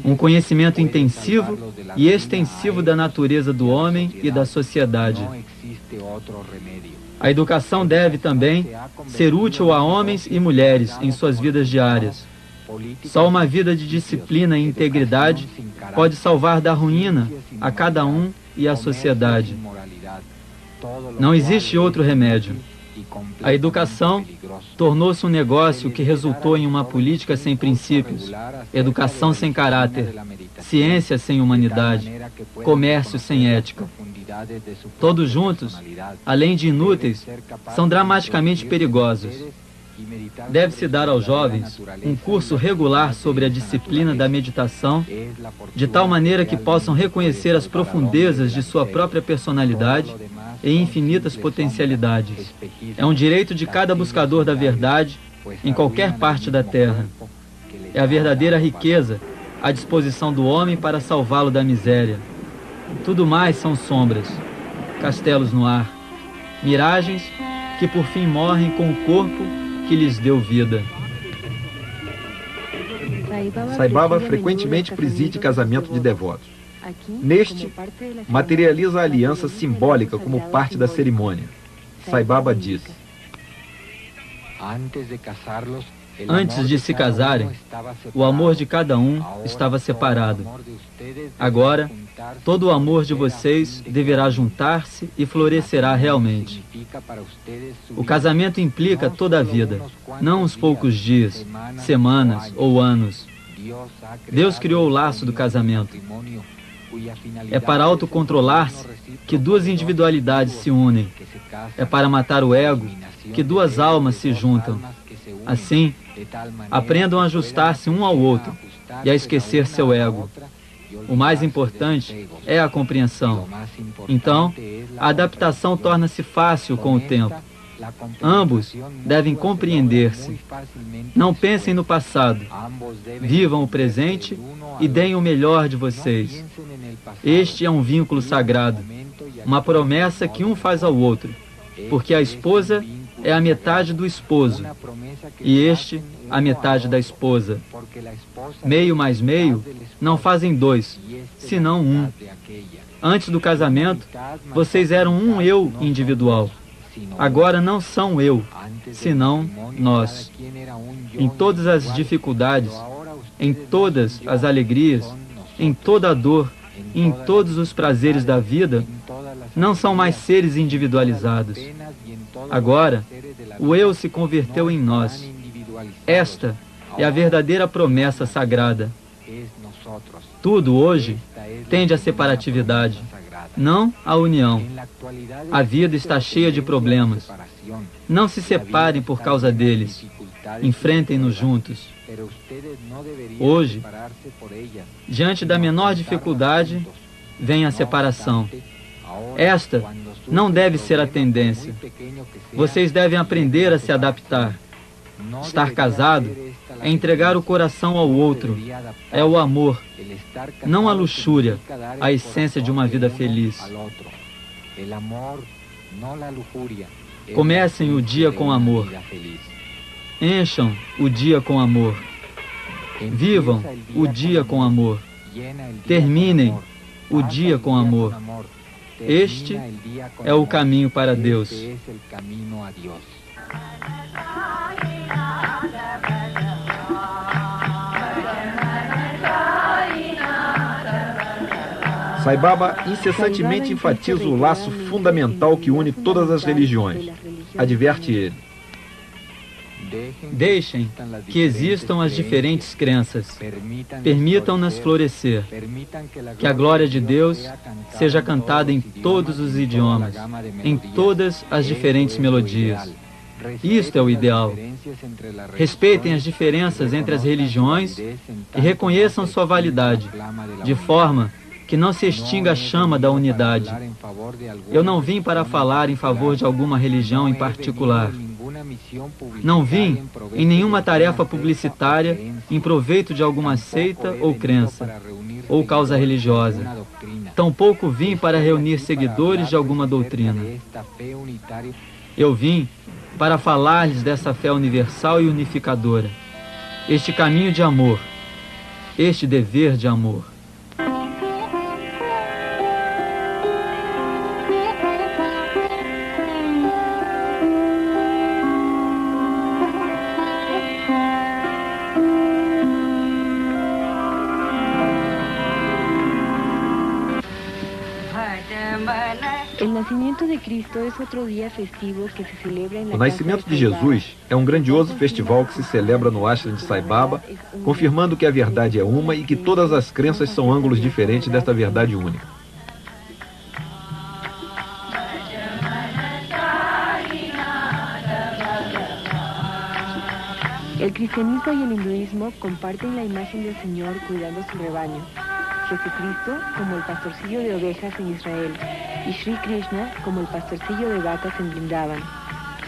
um conhecimento intensivo e extensivo da natureza do homem e da sociedade. A educação deve também ser útil a homens e mulheres em suas vidas diárias. Só uma vida de disciplina e integridade pode salvar da ruína a cada um e a sociedade. Não existe outro remédio. A educação tornou-se um negócio que resultou em uma política sem princípios, educação sem caráter, ciência sem humanidade, comércio sem ética. Todos juntos, além de inúteis, são dramaticamente perigosos. Deve-se dar aos jovens um curso regular sobre a disciplina da meditação, de tal maneira que possam reconhecer as profundezas de sua própria personalidade e infinitas potencialidades. É um direito de cada buscador da verdade em qualquer parte da Terra. É a verdadeira riqueza à disposição do homem para salvá-lo da miséria. Tudo mais são sombras, castelos no ar, miragens que por fim morrem com o corpo que lhes deu vida. Sai Baba frequentemente preside casamento de devotos. Neste, materializa a aliança simbólica como parte da cerimônia. Sai Baba diz: antes de se casarem, o amor de cada um estava separado. Agora, todo o amor de vocês deverá juntar-se e florescerá realmente. O casamento implica toda a vida, não uns poucos dias, semanas ou anos. Deus criou o laço do casamento. É para autocontrolar-se que duas individualidades se unem. É para matar o ego que duas almas se juntam. Assim, aprendam a ajustar-se um ao outro e a esquecer seu ego. O mais importante é a compreensão. Então, a adaptação torna-se fácil com o tempo. Ambos devem compreender-se. Não pensem no passado. Vivam o presente e deem o melhor de vocês. Este é um vínculo sagrado, uma promessa que um faz ao outro, porque a esposa é a metade do esposo, e este a metade da esposa. Meio mais meio não fazem dois, senão um. Antes do casamento, vocês eram um eu individual. Agora não são eu, senão nós. Em todas as dificuldades, em todas as alegrias, em toda a dor, em todos os prazeres da vida, não são mais seres individualizados. Agora, o eu se converteu em nós. Esta é a verdadeira promessa sagrada. Tudo hoje tende à separatividade, não à união. A vida está cheia de problemas. Não se separem por causa deles. Enfrentem-nos juntos. Hoje, diante da menor dificuldade, vem a separação. Esta não deve ser a tendência. Vocês devem aprender a se adaptar. Estar casado é entregar o coração ao outro. É o amor, não a luxúria, a essência de uma vida feliz. Comecem o dia com amor. Encham o dia com amor. Vivam o dia com amor. Terminem o dia com amor. Este é o caminho para Deus. Sai Baba incessantemente enfatiza o laço fundamental que une todas as religiões. Adverte ele. Deixem que existam as diferentes crenças. Permitam-nas florescer. Que a glória de Deus seja cantada em todos os idiomas, em todas as diferentes melodias. Isto é o ideal. Respeitem as diferenças entre as religiões e reconheçam sua validade, de forma que não se extinga a chama da unidade. Eu não vim para falar em favor de alguma religião em particular. Não vim em nenhuma tarefa publicitária em proveito de alguma seita ou crença, ou causa religiosa. Tampouco vim para reunir seguidores de alguma doutrina. Eu vim para falar-lhes dessa fé universal e unificadora, este caminho de amor, este dever de amor. O nascimento de Jesus é um grandioso festival que se celebra no ashram de Sai Baba, confirmando que a verdade é uma e que todas as crenças são ângulos diferentes desta verdade única. El cristianismo y el hinduismo comparten la imagen del Señor cuidando su rebaño. Jesucristo como el pastorcillo de ovejas en Israel y Sri Krishna como el pastorcillo de vacas en Vrindavan.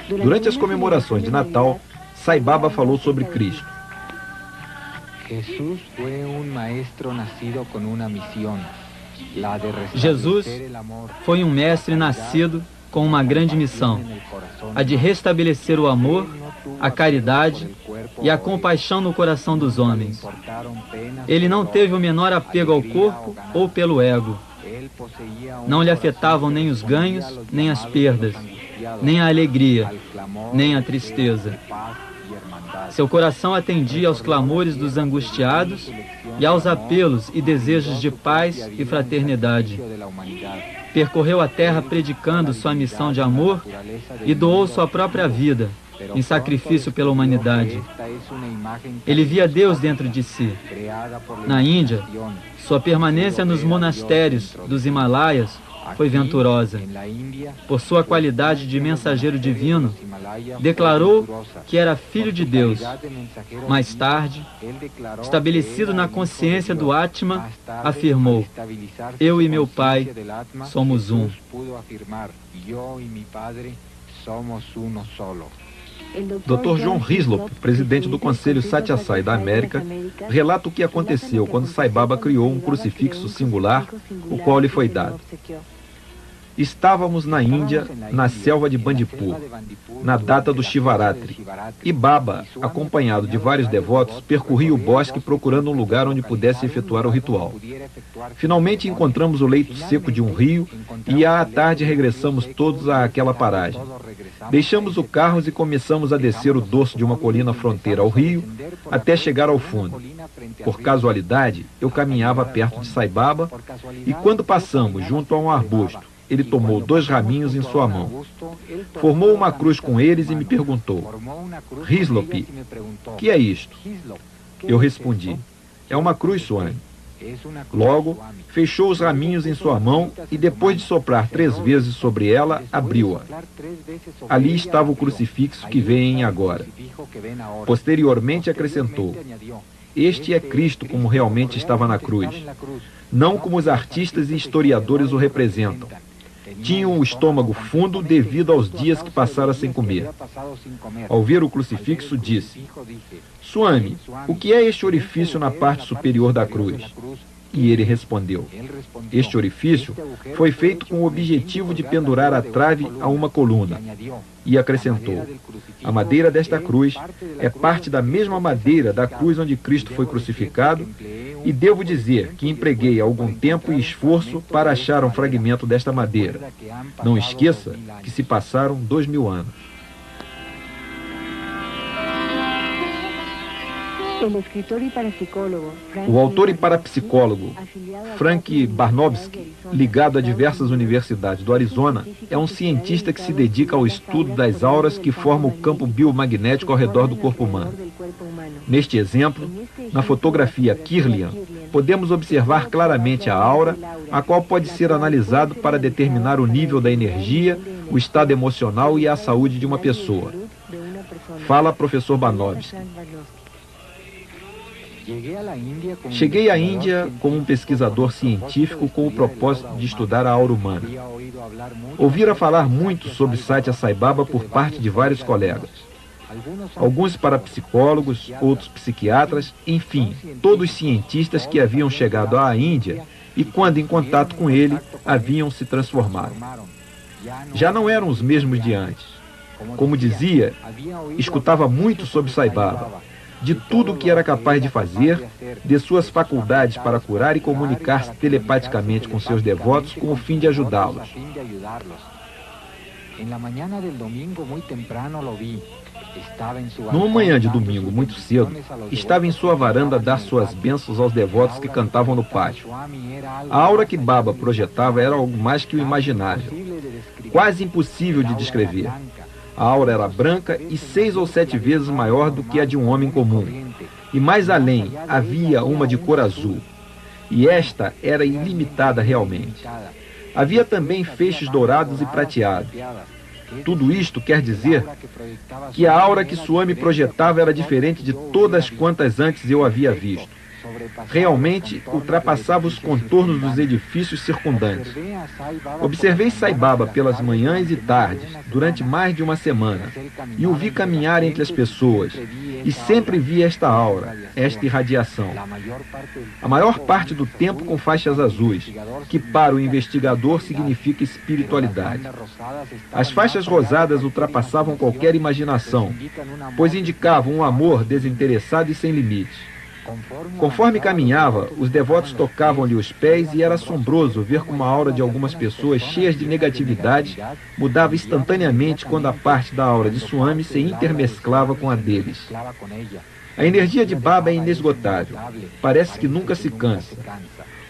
Durante as comemorações de Natal, Sai Baba falou sobre Cristo. Jesus foi um mestre nascido com uma grande missão, a de restabelecer o amor, a caridade e a compaixão no coração dos homens. Ele não teve o menor apego ao corpo ou pelo ego. Não lhe afetavam nem os ganhos, nem as perdas, nem a alegria, nem a tristeza. Seu coração atendia aos clamores dos angustiados e aos apelos e desejos de paz e fraternidade. Percorreu a terra predicando sua missão de amor e doou sua própria vida em sacrifício pela humanidade. Ele via Deus dentro de si. Na Índia, sua permanência nos monastérios dos Himalaias foi venturosa. Por sua qualidade de mensageiro divino, declarou que era filho de Deus. Mais tarde, estabelecido na consciência do Atma, afirmou: eu e meu Pai somos um. Dr. John Hislop, presidente do Conselho Satya Sai da América, relata o que aconteceu quando Sai Baba criou um crucifixo singular, o qual lhe foi dado. Estávamos na Índia, na selva de Bandipur, na data do Shivaratri, e Baba, acompanhado de vários devotos, percorria o bosque procurando um lugar onde pudesse efetuar o ritual. Finalmente encontramos o leito seco de um rio e à tarde regressamos todos àquela paragem. Deixamos o carro e começamos a descer o dorso de uma colina fronteira ao rio até chegar ao fundo. Por casualidade, eu caminhava perto de Sai Baba e quando passamos junto a um arbusto, ele tomou 2 raminhos em sua mão. Formou uma cruz com eles e me perguntou: Hislop, que é isto? Eu respondi: é uma cruz, Swami. Logo, fechou os raminhos em sua mão e depois de soprar 3 vezes sobre ela, abriu-a. Ali estava o crucifixo que veem agora. Posteriormente acrescentou: este é Cristo como realmente estava na cruz, não como os artistas e historiadores o representam. Tinha um estômago fundo devido aos dias que passara sem comer. Ao ver o crucifixo, disse: Swami, o que é este orifício na parte superior da cruz? E ele respondeu: este orifício foi feito com o objetivo de pendurar a trave a uma coluna. E acrescentou: a madeira desta cruz é parte da mesma madeira da cruz onde Cristo foi crucificado, e devo dizer que empreguei algum tempo e esforço para achar um fragmento desta madeira. Não esqueça que se passaram 2000 anos. O autor e parapsicólogo Frank Barnowski, ligado a diversas universidades do Arizona, é um cientista que se dedica ao estudo das auras que formam o campo biomagnético ao redor do corpo humano. Neste exemplo, na fotografia Kirlian, podemos observar claramente a aura, a qual pode ser analisado para determinar o nível da energia, o estado emocional e a saúde de uma pessoa. Fala professor Barnowski. Cheguei à Índia como um pesquisador científico com o propósito de estudar a aura humana. Ouvira falar muito sobre Satya Sai Baba por parte de vários colegas. Alguns parapsicólogos, outros psiquiatras, enfim, todos cientistas que haviam chegado à Índia e, quando em contato com ele, haviam se transformado. Já não eram os mesmos de antes. Como dizia, escutava muito sobre Sai Baba, de tudo o que era capaz de fazer, de suas faculdades para curar e comunicar-se telepaticamente com seus devotos com o fim de ajudá-los. Numa manhã de domingo, muito cedo, estava em sua varanda a dar suas bênçãos aos devotos que cantavam no pátio. A aura que Baba projetava era algo mais que o imaginável, quase impossível de descrever. A aura era branca e 6 ou 7 vezes maior do que a de um homem comum. E mais além, havia uma de cor azul. E esta era ilimitada realmente. Havia também feixes dourados e prateados. Tudo isto quer dizer que a aura que Swami projetava era diferente de todas quantas antes eu havia visto. Realmente ultrapassava os contornos dos edifícios circundantes. Observei Sai Baba pelas manhãs e tardes, durante mais de uma semana, e o vi caminhar entre as pessoas, e sempre vi esta aura, esta irradiação. A maior parte do tempo com faixas azuis, que para o investigador significa espiritualidade. As faixas rosadas ultrapassavam qualquer imaginação, pois indicavam um amor desinteressado e sem limites. Conforme caminhava, os devotos tocavam-lhe os pés e era assombroso ver como a aura de algumas pessoas cheias de negatividade mudava instantaneamente quando a parte da aura de Swami se intermesclava com a deles. A energia de Baba é inesgotável, parece que nunca se cansa.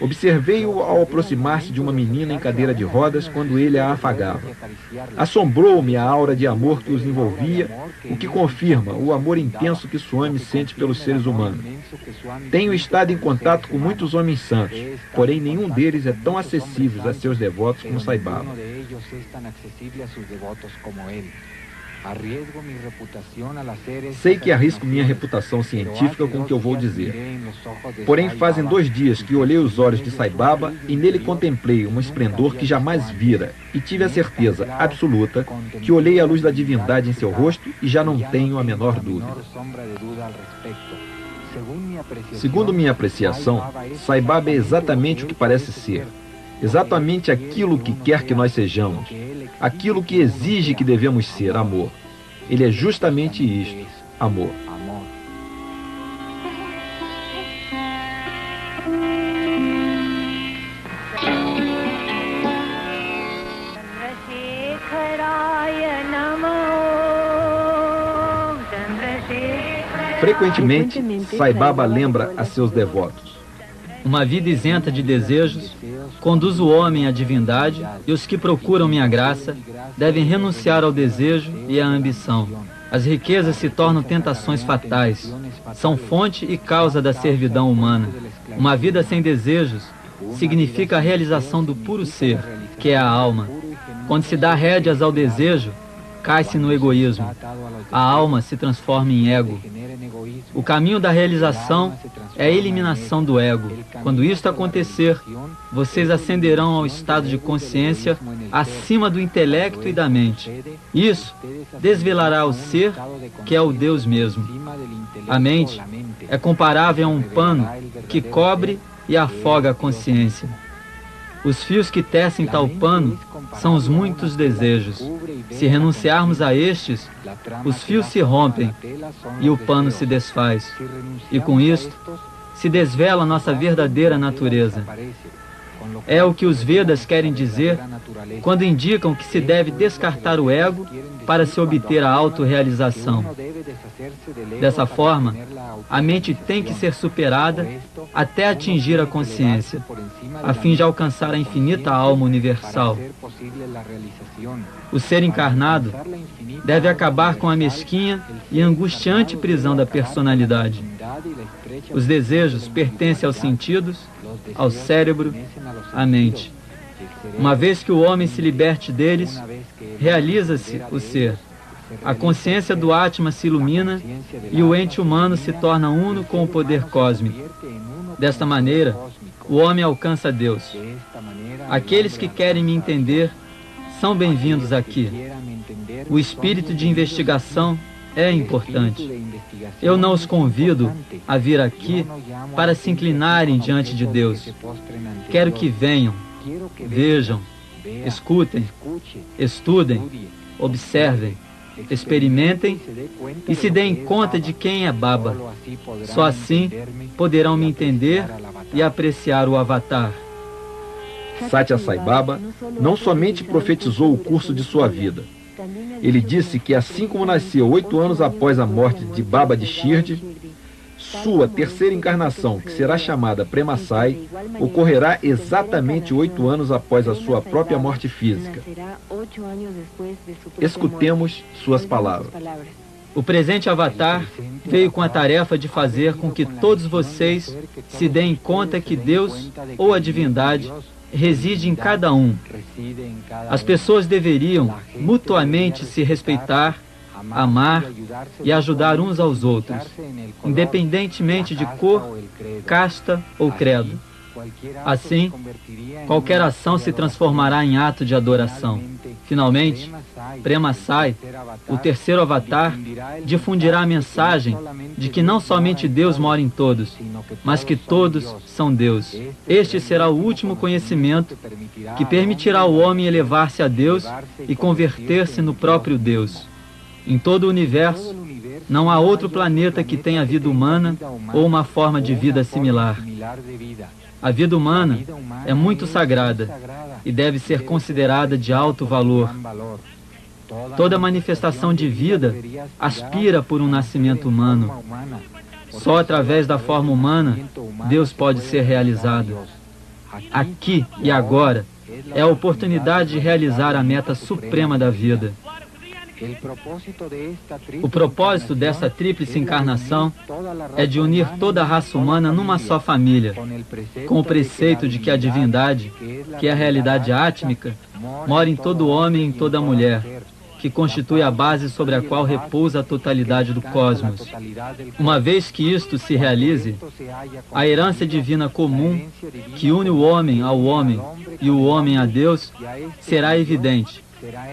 Observei-o ao aproximar-se de uma menina em cadeira de rodas quando ele a afagava. Assombrou-me a aura de amor que os envolvia, o que confirma o amor intenso que Swami sente pelos seres humanos. Tenho estado em contato com muitos homens santos, porém nenhum deles é tão acessível a seus devotos como Sai Baba. Sei que arrisco minha reputação científica com o que eu vou dizer. Porém, fazem 2 dias que olhei os olhos de Sai Baba e nele contemplei um esplendor que jamais vira e tive a certeza absoluta que olhei a luz da divindade em seu rosto e já não tenho a menor dúvida. Segundo minha apreciação, Sai Baba é exatamente o que parece ser. exatamente aquilo que quer que nós sejamos, aquilo que exige que devemos ser, amor. Ele é justamente isto, amor. Frequentemente, Sai Baba lembra a seus devotos: uma vida isenta de desejos conduz o homem à divindade, e os que procuram minha graça devem renunciar ao desejo e à ambição. As riquezas se tornam tentações fatais, são fonte e causa da servidão humana. Uma vida sem desejos significa a realização do puro ser, que é a alma. Quando se dá rédeas ao desejo, cai-se no egoísmo. A alma se transforma em ego. O caminho da realização é a eliminação do ego. Quando isto acontecer, vocês ascenderão ao estado de consciência acima do intelecto e da mente. Isso desvelará o ser, que é o Deus mesmo. A mente é comparável a um pano que cobre e afoga a consciência. Os fios que tecem tal pano são os muitos desejos. Se renunciarmos a estes, os fios se rompem e o pano se desfaz. E com isto, se desvela nossa verdadeira natureza. É o que os Vedas querem dizer quando indicam que se deve descartar o ego para se obter a autorrealização. Dessa forma, a mente tem que ser superada até atingir a consciência, a fim de alcançar a infinita alma universal. O ser encarnado deve acabar com a mesquinha e angustiante prisão da personalidade. Os desejos pertencem aos sentidos, ao cérebro, à mente. Uma vez que o homem se liberte deles, realiza-se o ser. A consciência do Atma se ilumina e o ente humano se torna uno com o poder cósmico. Desta maneira, o homem alcança Deus. Aqueles que querem me entender são bem-vindos aqui. O espírito de investigação é importante. Eu não os convido a vir aqui para se inclinarem diante de Deus. Quero que venham, vejam, escutem, estudem, observem, experimentem e se deem conta de quem é Baba. Só assim poderão me entender e apreciar o Avatar. Satya Sai Baba não somente profetizou o curso de sua vida. Ele disse que assim como nasceu 8 anos após a morte de Baba de Shirdi, sua terceira encarnação, que será chamada Prema Sai, ocorrerá exatamente 8 anos após a sua própria morte física. Escutemos suas palavras. O presente Avatar veio com a tarefa de fazer com que todos vocês se deem conta que Deus ou a divindade reside em cada um. As pessoas deveriam mutuamente se respeitar, amar e ajudar uns aos outros, independentemente de cor, casta ou credo. Assim, qualquer ação se transformará em ato de adoração. Finalmente, Prema Sai, o terceiro avatar, difundirá a mensagem de que não somente Deus mora em todos, mas que todos são Deus. Este será o último conhecimento que permitirá ao homem elevar-se a Deus e converter-se no próprio Deus. Em todo o universo, não há outro planeta que tenha vida humana ou uma forma de vida similar. A vida humana é muito sagrada e deve ser considerada de alto valor. Toda manifestação de vida aspira por um nascimento humano. Só através da forma humana, Deus pode ser realizado. Aqui e agora é a oportunidade de realizar a meta suprema da vida. O propósito dessa tríplice encarnação é de unir toda a raça humana numa só família, com o preceito de que a divindade, que é a realidade átmica, mora em todo homem e em toda mulher, que constitui a base sobre a qual repousa a totalidade do cosmos. Uma vez que isto se realize, a herança divina comum, que une o homem ao homem e o homem a Deus, será evidente.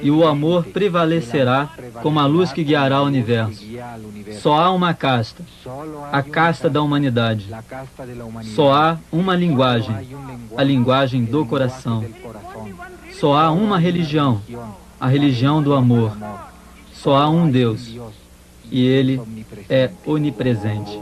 e o amor prevalecerá como a luz que guiará o universo. Só há uma casta, a casta da humanidade. Só há uma linguagem, a linguagem do coração. Só há uma religião, a religião do amor. Só há um Deus, e Ele é onipresente.